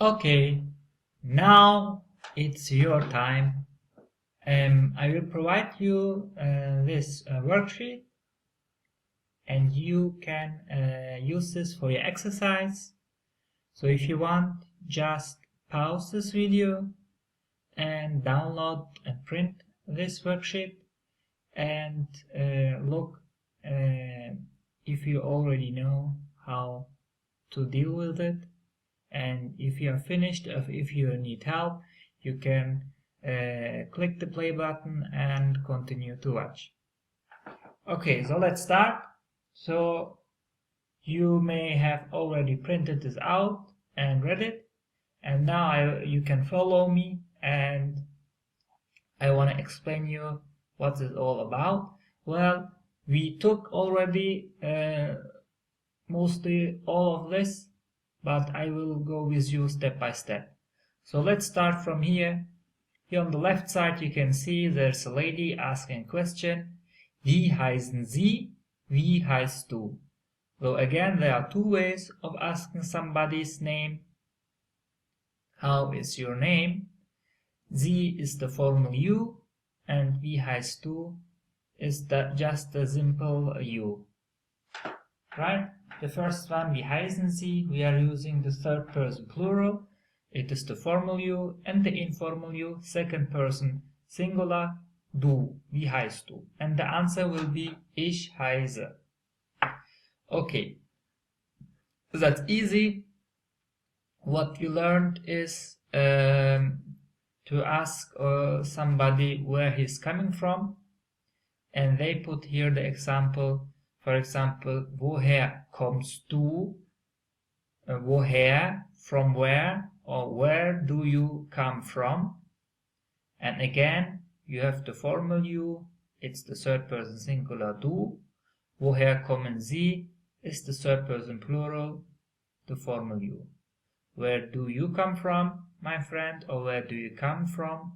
Okay, now it's your time. I will provide you this worksheet, and you can use this for your exercise. So if you want, just pause this video and download and print this worksheet and look if you already know how to deal with it. And if you are finished, if you need help, you can click the play button and continue to watch. Okay, so let's start. So you may have already printed this out and read it, and now you can follow me, and I want to explain you what it's all about. Well, we took already mostly all of this, but I will go with you step by step. So let's start from here. Here on the left side you can see there's a lady asking a question. Wie heißen Sie? Wie heißt du? So again, there are two ways of asking somebody's name. How is your name? Sie is the formal you, and wie heißt du is just the simple you. Right? The first one, wie heißen Sie, we are using the third person plural. It is the formal you, and the informal you, second person singular, du, wie heißt du? And the answer will be ich heiße. Okay, that's easy. What you learned is to ask somebody where he's coming from, and they put here the example. For example, woher kommst du? Woher, from where, or where do you come from? And again, you have the formal you, it's the third person singular du. Woher kommen Sie is the third person plural, the formal you. Where do you come from, my friend, or where do you come from,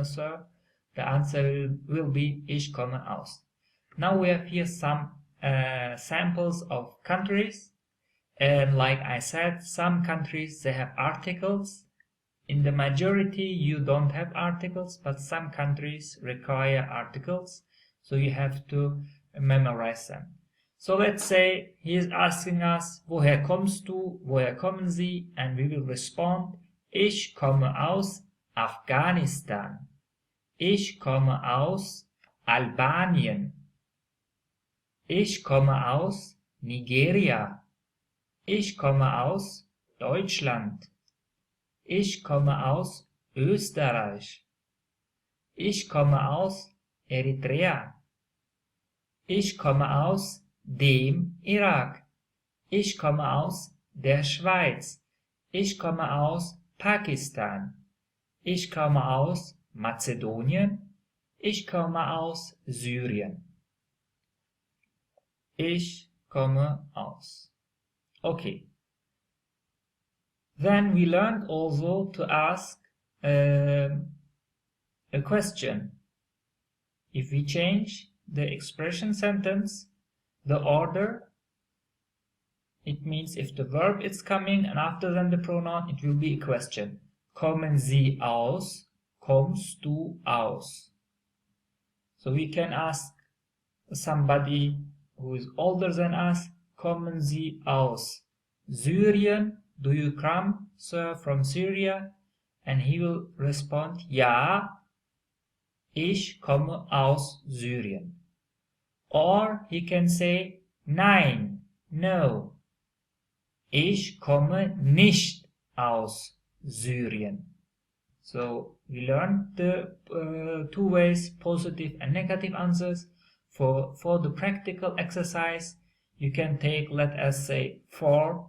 sir? The answer will be ich komme aus. Now we have here some samples of countries, and like I said, some countries they have articles. In the majority you don't have articles, but some countries require articles, so you have to memorize them. So let's say he is asking us, woher kommst du, woher kommen Sie, and we will respond, ich komme aus Afghanistan, ich komme aus Albanien, ich komme aus Nigeria, ich komme aus Deutschland, ich komme aus Österreich, ich komme aus Eritrea, ich komme aus dem Irak, ich komme aus der Schweiz, ich komme aus Pakistan, ich komme aus Mazedonien, ich komme aus Syrien. Ich komme aus. Okay. Then we learned also to ask a question. If we change the expression sentence, the order, it means if the verb is coming and after then the pronoun, it will be a question. Kommen Sie aus? Kommst du aus? So we can ask somebody who is older than us, kommen Sie aus Syrien? Do you come, sir, from Syria? And he will respond, ja, ich komme aus Syrien. Or he can say, nein, no, ich komme nicht aus Syrien. So we learned the two ways, positive and negative answers. For the practical exercise, you can take, let us say, 4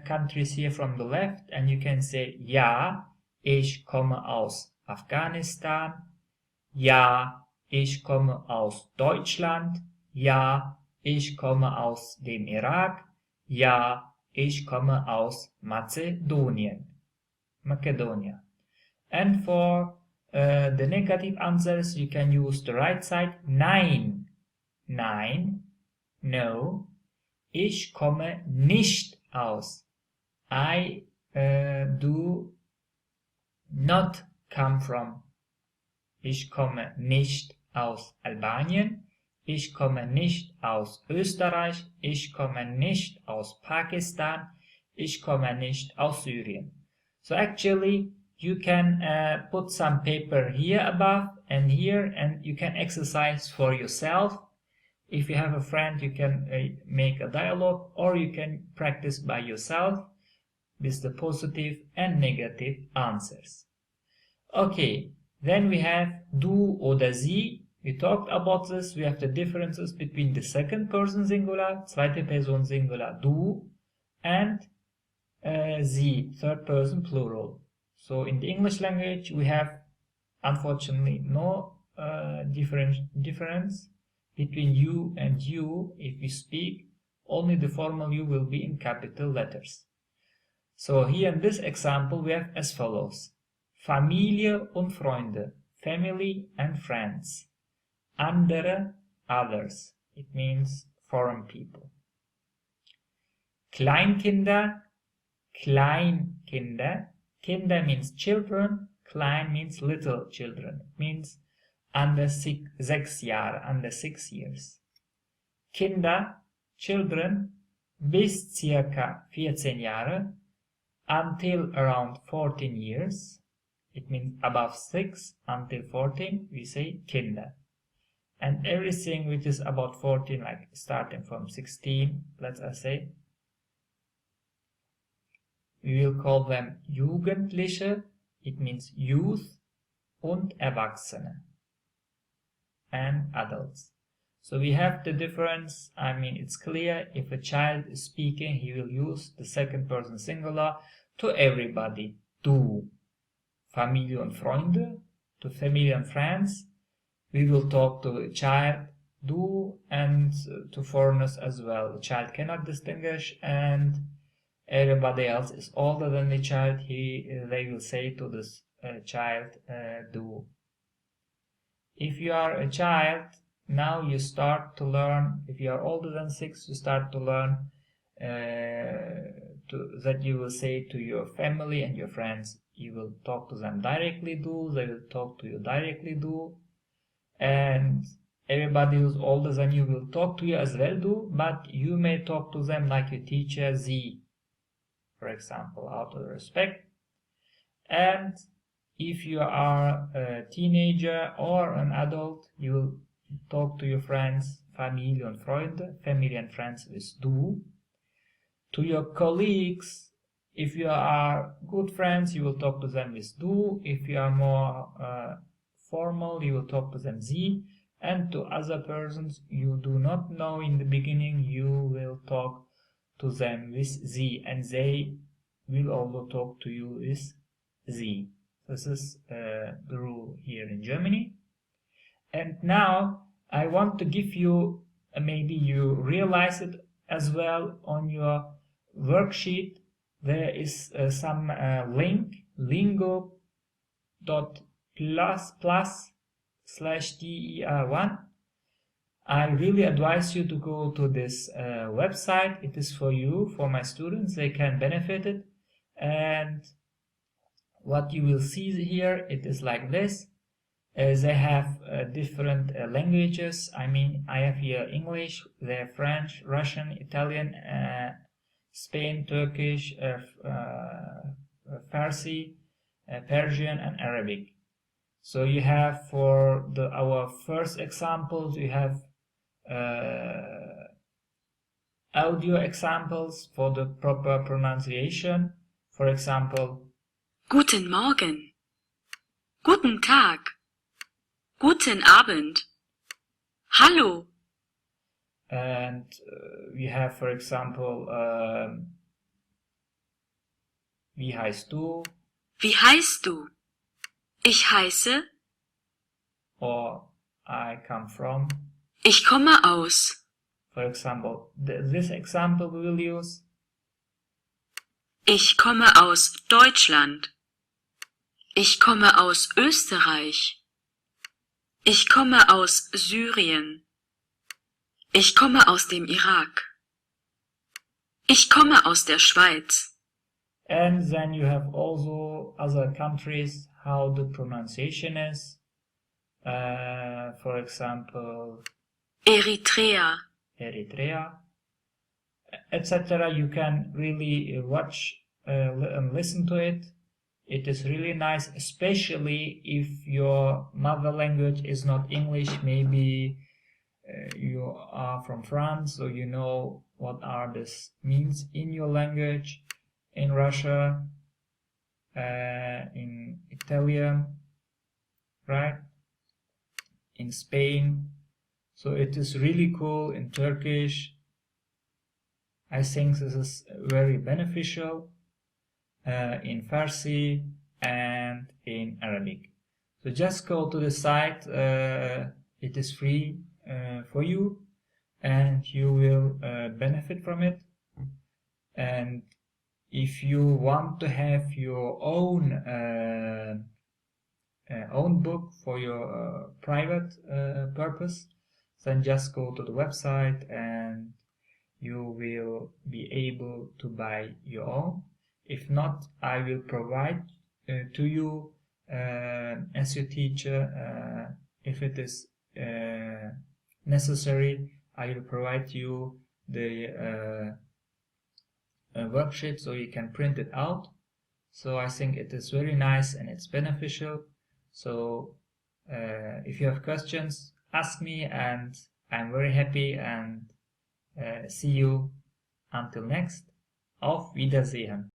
countries here from the left, and you can say, ja, ich komme aus Afghanistan, ja, ich komme aus Deutschland, ja, ich komme aus dem Irak, ja, ich komme aus Macedonia. And for the negative answers, you can use the right side. Nein, nein, no, ich komme nicht aus. I do not come from. Ich komme nicht aus Albanien. Ich komme nicht aus Österreich. Ich komme nicht aus Pakistan. Ich komme nicht aus Syrien. So actually, you can put some paper here above and here, and you can exercise for yourself. If you have a friend, you can make a dialogue, or you can practice by yourself with the positive and negative answers. Okay, then we have du oder sie. We talked about this. We have the differences between the second person singular, zweite Person singular, du, and sie, third person plural. So in the English language, we have unfortunately no difference between you and you. If we speak, only the formal you will be in capital letters. So here in this example, we have as follows. Familie und Freunde, family and friends. Andere, others. It means foreign people. Kleinkinder, Kleinkinder. Kinder means children. Klein means little children. It means under 6 Jahre, under 6 years. Kinder, children, bis circa 14 Jahre, until around 14 years. It means above 6 until 14, we say Kinder. And everything which is about 14, like starting from 16, let's say, we will call them Jugendliche. It means youth, und Erwachsene, and adults. So we have the difference. I mean, it's clear. If a child is speaking, he will use the second person singular to everybody. Du. Familie und Freunde, to family and friends. We will talk to a child, du, and to foreigners as well. The child cannot distinguish, and everybody else is older than the child. They will say to this child, du. If you are a child, now you start to learn. If you are older than 6, you start to learn that you will say to your family and your friends. You will talk to them directly, du. They will talk to you directly, du. And everybody who's older than you will talk to you as well, du. But you may talk to them like your teacher, sie, for example, out of respect. And if you are a teenager or an adult, you will talk to your friends, Familie und Freunde, family and friends with du. To your colleagues, if you are good friends, you will talk to them with du. If you are more formal, you will talk to them sie. And to other persons you do not know in the beginning, you will talk to them with sie. And they will also talk to you with sie. This is the rule here in Germany. And now I want to give you, maybe you realize it as well on your worksheet. There is some link, lingo.plus/der1. I really advise you to go to this website. It is for you, for my students. They can benefit it. And what you will see here, it is like this. They have different languages. I mean, I have here English, they have French, Russian, Italian, Spain, Turkish, Farsi, Persian, and Arabic. So you have for our first examples, you have audio examples for the proper pronunciation. For example, Guten Morgen, Guten Tag, Guten Abend, Hallo. And we have, for example, wie heißt du? Wie heißt du? Ich heiße. Or I come from. Ich komme aus. For example, this example we will use. Ich komme aus Deutschland. Ich komme aus Österreich. Ich komme aus Syrien. Ich komme aus dem Irak. Ich komme aus der Schweiz. And then you have also other countries, how the pronunciation is. For example, Eritrea, Eritrea, etc. You can really watch and listen to it. It is really nice, especially if your mother language is not English. Maybe you are from France, so you know what are this means in your language, in Russia, in Italian, right? In Spain. So it is really cool. In Turkish, I think this is very beneficial. In Farsi and in Arabic. So just go to the site. It is free for you, and you will benefit from it. And if you want to have your own book for your private purpose, then just go to the website and you will be able to buy your own. If not, I will provide to you as your teacher. If it is necessary, I will provide you the worksheet so you can print it out. So I think it is very nice and it's beneficial. So if you have questions, ask me, and I'm very happy, and see you until next. Auf Wiedersehen.